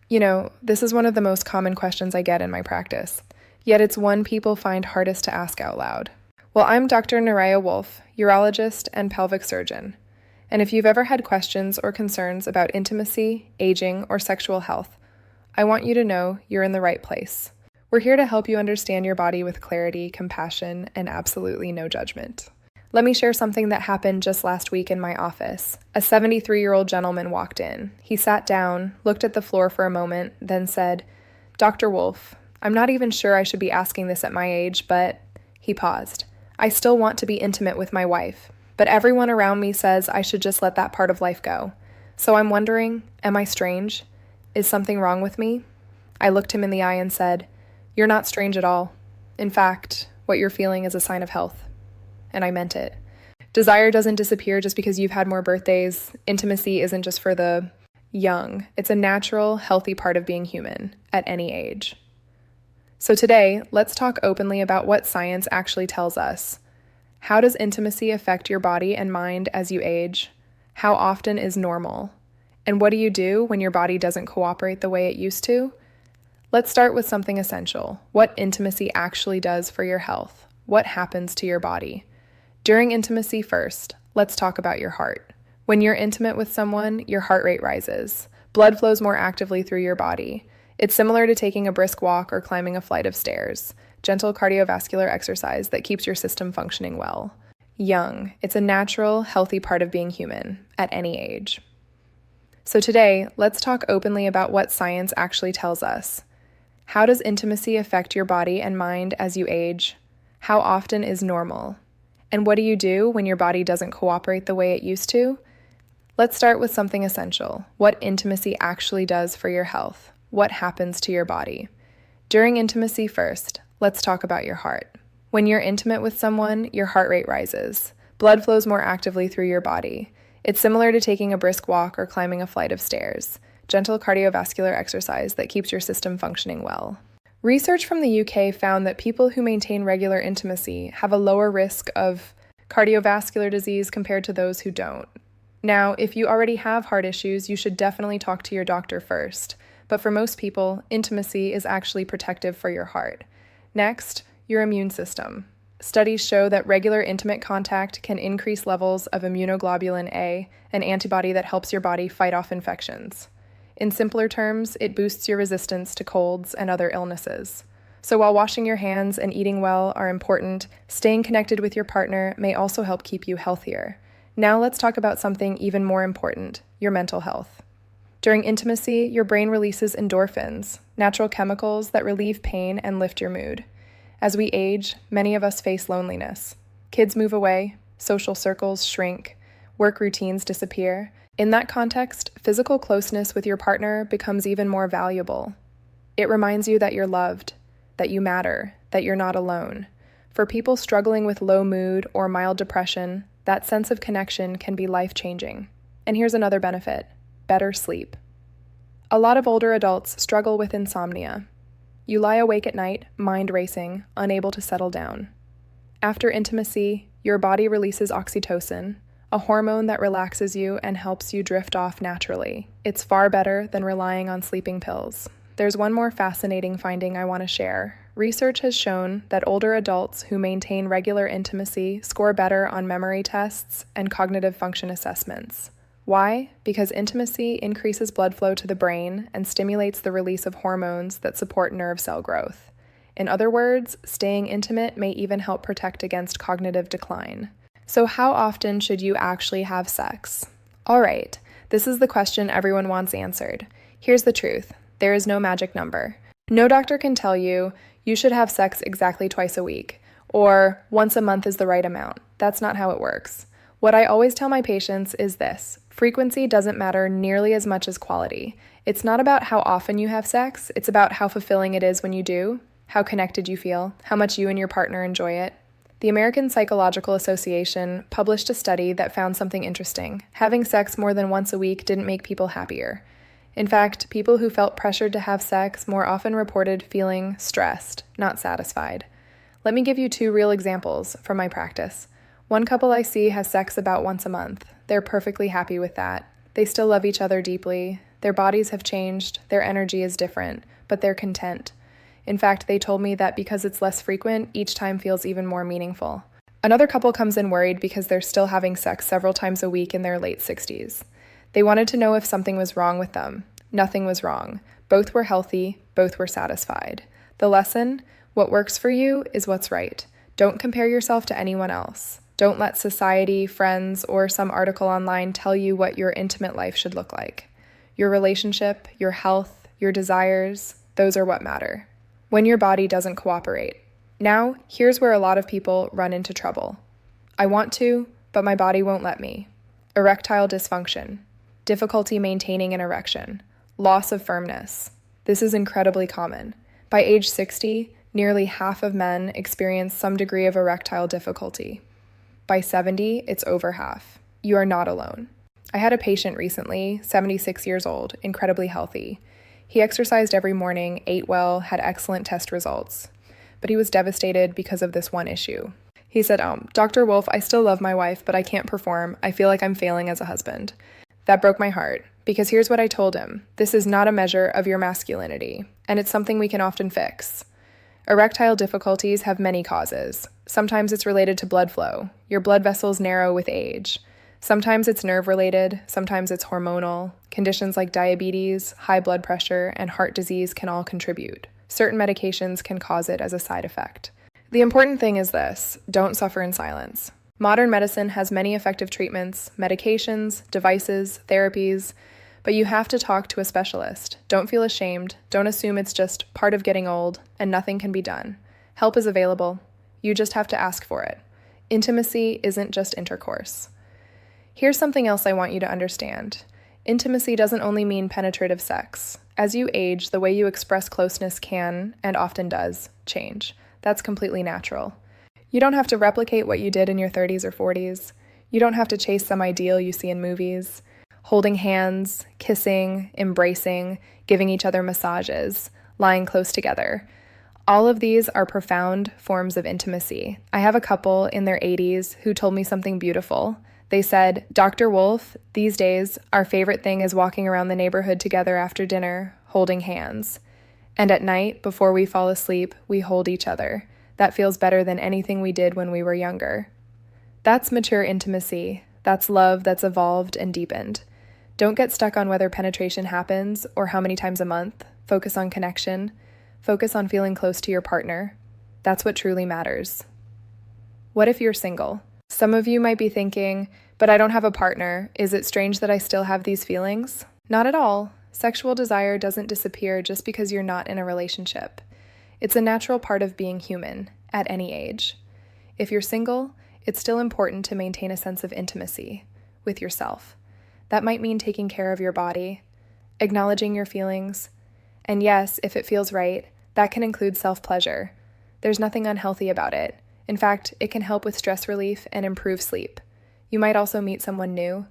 This is one of the most common questions I get in my practice, yet it's one people find hardest to ask out loud. Well, I'm Dr. Naraya Wolf, urologist and pelvic surgeon. And if you've ever had questions or concerns about intimacy, aging, or sexual health, I want you to know you're in the right place. We're here to help you understand your body with clarity, compassion, and absolutely no judgment. Let me share something that happened just last week in my office. A 73-year-old gentleman walked in. He sat down, looked at the floor for a moment, then said, "Dr. Wolf, I'm not even sure I should be asking this at my age, but..." He paused. "I still want to be intimate with my wife, but everyone around me says I should just let that part of life go. So I'm wondering, am I strange? Is something wrong with me?" I looked him in the eye and said, "You're not strange at all. In fact, what you're feeling is a sign of health." And I meant it. Desire doesn't disappear just because you've had more birthdays. Intimacy isn't just for the young. It's a natural, healthy part of being human at any age. So today, let's talk openly about what science actually tells us. How does intimacy affect your body and mind as you age? How often is normal? And what do you do when your body doesn't cooperate the way it used to? Let's start with something essential. What intimacy actually does for your health. What happens to your body? During intimacy first, let's talk about your heart. When you're intimate with someone, your heart rate rises. Blood flows more actively through your body. It's similar to taking a brisk walk or climbing a flight of stairs. Gentle cardiovascular exercise that keeps your system functioning well. Young. It's a natural, healthy part of being human at any age. So today, let's talk openly about what science actually tells us. How does intimacy affect your body and mind as you age? How often is normal? And what do you do when your body doesn't cooperate the way it used to? Let's start with something essential. What intimacy actually does for your health. What happens to your body? During intimacy first, let's talk about your heart. When you're intimate with someone, your heart rate rises. Blood flows more actively through your body. It's similar to taking a brisk walk or climbing a flight of stairs. Gentle cardiovascular exercise that keeps your system functioning well. Research from the UK found that people who maintain regular intimacy have a lower risk of cardiovascular disease compared to those who don't. Now, if you already have heart issues, you should definitely talk to your doctor first. But for most people, intimacy is actually protective for your heart. Next, your immune system. Studies show that regular intimate contact can increase levels of immunoglobulin A, an antibody that helps your body fight off infections. In simpler terms, it boosts your resistance to colds and other illnesses. So while washing your hands and eating well are important, staying connected with your partner may also help keep you healthier. Now let's talk about something even more important, your mental health. During intimacy, your brain releases endorphins, natural chemicals that relieve pain and lift your mood. As we age, many of us face loneliness. Kids move away, social circles shrink, work routines disappear. In that context, physical closeness with your partner becomes even more valuable. It reminds you that you're loved, that you matter, that you're not alone. For people struggling with low mood or mild depression, that sense of connection can be life-changing. And here's another benefit: better sleep. A lot of older adults struggle with insomnia. You lie awake at night, mind racing, unable to settle down. After intimacy, your body releases oxytocin, a hormone that relaxes you and helps you drift off naturally. It's far better than relying on sleeping pills. There's one more fascinating finding I want to share. Research has shown that older adults who maintain regular intimacy score better on memory tests and cognitive function assessments. Why? Because intimacy increases blood flow to the brain and stimulates the release of hormones that support nerve cell growth. In other words, staying intimate may even help protect against cognitive decline. So how often should you actually have sex? All right, this is the question everyone wants answered. Here's the truth. There is no magic number. No doctor can tell you you should have sex exactly twice a week, or once a month is the right amount. That's not how it works. What I always tell my patients is this: frequency doesn't matter nearly as much as quality. It's not about how often you have sex, it's about how fulfilling it is when you do, how connected you feel, how much you and your partner enjoy it. The American Psychological Association published a study that found something interesting. Having sex more than once a week didn't make people happier. In fact, people who felt pressured to have sex more often reported feeling stressed, not satisfied. Let me give you 2 real examples from my practice. One couple I see has sex about once a month. They're perfectly happy with that. They still love each other deeply. Their bodies have changed, their energy is different, but they're content. In fact, they told me that because it's less frequent, each time feels even more meaningful. Another couple comes in worried because they're still having sex several times a week in their late 60s. They wanted to know if something was wrong with them. Nothing was wrong. Both were healthy, both were satisfied. The lesson: what works for you is what's right. Don't compare yourself to anyone else. Don't let society, friends, or some article online tell you what your intimate life should look like. Your relationship, your health, your desires, those are what matter. When your body doesn't cooperate. Now, here's where a lot of people run into trouble. I want to, but my body won't let me. Erectile dysfunction. Difficulty maintaining an erection. Loss of firmness. This is incredibly common. By age 60, nearly half of men experience some degree of erectile difficulty. By 70, it's over half. You are not alone. I had a patient recently, 76 years old, incredibly healthy. He exercised every morning, ate well, had excellent test results. But he was devastated because of this one issue. He said, Dr. Wolf, I still love my wife, but I can't perform. I feel like I'm failing as a husband. That broke my heart, because here's what I told him. This is not a measure of your masculinity, and it's something we can often fix. Erectile difficulties have many causes. Sometimes it's related to blood flow. Your blood vessels narrow with age. Sometimes it's nerve-related, sometimes it's hormonal. Conditions like diabetes, high blood pressure, and heart disease can all contribute. Certain medications can cause it as a side effect. The important thing is this: don't suffer in silence. Modern medicine has many effective treatments, medications, devices, therapies, but you have to talk to a specialist. Don't feel ashamed. Don't assume it's just part of getting old and nothing can be done. Help is available. You just have to ask for it. Intimacy isn't just intercourse. Here's something else I want you to understand. Intimacy doesn't only mean penetrative sex. As you age, the way you express closeness can, and often does, change. That's completely natural. You don't have to replicate what you did in your 30s or 40s. You don't have to chase some ideal you see in movies. Holding hands, kissing, embracing, giving each other massages, lying close together. All of these are profound forms of intimacy. I have a couple in their 80s who told me something beautiful. They said, Dr. Wolf, these days, our favorite thing is walking around the neighborhood together after dinner, holding hands. And at night, before we fall asleep, we hold each other. That feels better than anything we did when we were younger. That's mature intimacy. That's love that's evolved and deepened. Don't get stuck on whether penetration happens or how many times a month. Focus on connection. Focus on feeling close to your partner. That's what truly matters. What if you're single? Some of you might be thinking, but I don't have a partner. Is it strange that I still have these feelings? Not at all. Sexual desire doesn't disappear just because you're not in a relationship. It's a natural part of being human, at any age. If you're single, it's still important to maintain a sense of intimacy with yourself. That might mean taking care of your body, acknowledging your feelings, and yes, if it feels right, that can include self-pleasure. There's nothing unhealthy about it. In fact, it can help with stress relief and improve sleep. You might also meet someone new.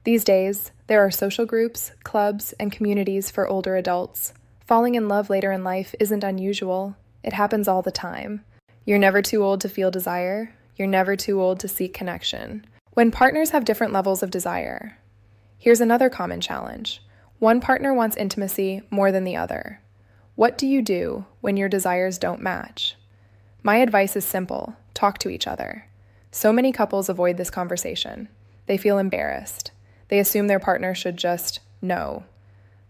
These days, there are social groups, clubs, and communities for older adults. Falling in love later in life isn't unusual. It happens all the time. You're never too old to feel desire. You're never too old to seek connection. When partners have different levels of desire, here's another common challenge. One partner wants intimacy more than the other. What do you do when your desires don't match? My advice is simple. Talk to each other. So many couples avoid this conversation. They feel embarrassed. They assume their partner should just know.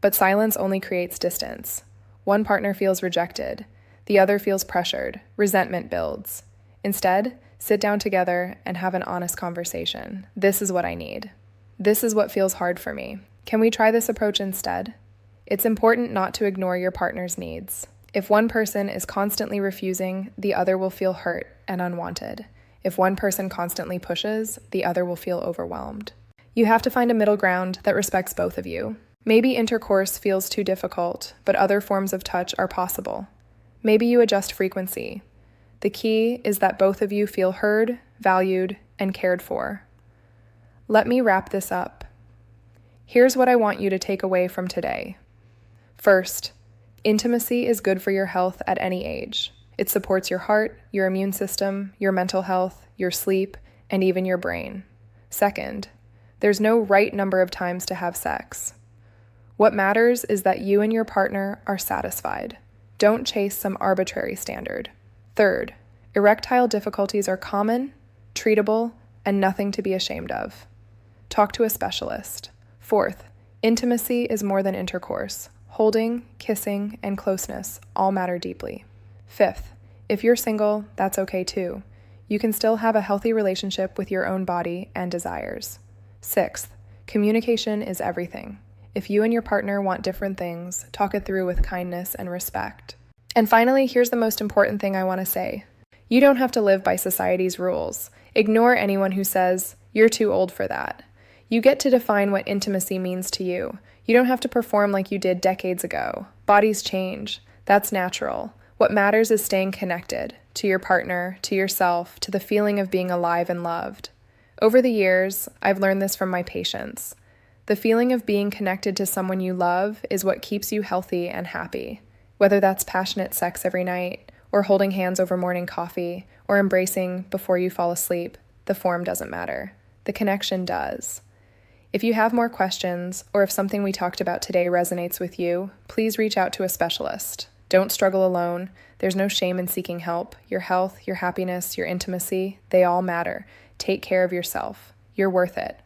But silence only creates distance. One partner feels rejected. The other feels pressured. Resentment builds. Instead, sit down together and have an honest conversation. This is what I need. This is what feels hard for me. Can we try this approach instead? It's important not to ignore your partner's needs. If one person is constantly refusing, the other will feel hurt and unwanted. If one person constantly pushes, the other will feel overwhelmed. You have to find a middle ground that respects both of you. Maybe intercourse feels too difficult, but other forms of touch are possible. Maybe you adjust frequency. The key is that both of you feel heard, valued, and cared for. Let me wrap this up. Here's what I want you to take away from today. First, intimacy is good for your health at any age. It supports your heart, your immune system, your mental health, your sleep, and even your brain. Second, there's no right number of times to have sex. What matters is that you and your partner are satisfied. Don't chase some arbitrary standard. Third, erectile difficulties are common, treatable, and nothing to be ashamed of. Talk to a specialist. Fourth, intimacy is more than intercourse. Holding, kissing, and closeness all matter deeply. Fifth, if you're single, that's okay too. You can still have a healthy relationship with your own body and desires. Sixth, communication is everything. If you and your partner want different things, talk it through with kindness and respect. And finally, here's the most important thing I want to say. You don't have to live by society's rules. Ignore anyone who says, "You're too old for that." You get to define what intimacy means to you. You don't have to perform like you did decades ago. Bodies change. That's natural. What matters is staying connected to your partner, to yourself, to the feeling of being alive and loved. Over the years, I've learned this from my patients. The feeling of being connected to someone you love is what keeps you healthy and happy. Whether that's passionate sex every night, or holding hands over morning coffee, or embracing before you fall asleep, the form doesn't matter. The connection does. If you have more questions, or if something we talked about today resonates with you, please reach out to a specialist. Don't struggle alone. There's no shame in seeking help. Your health, your happiness, your intimacy, they all matter. Take care of yourself. You're worth it.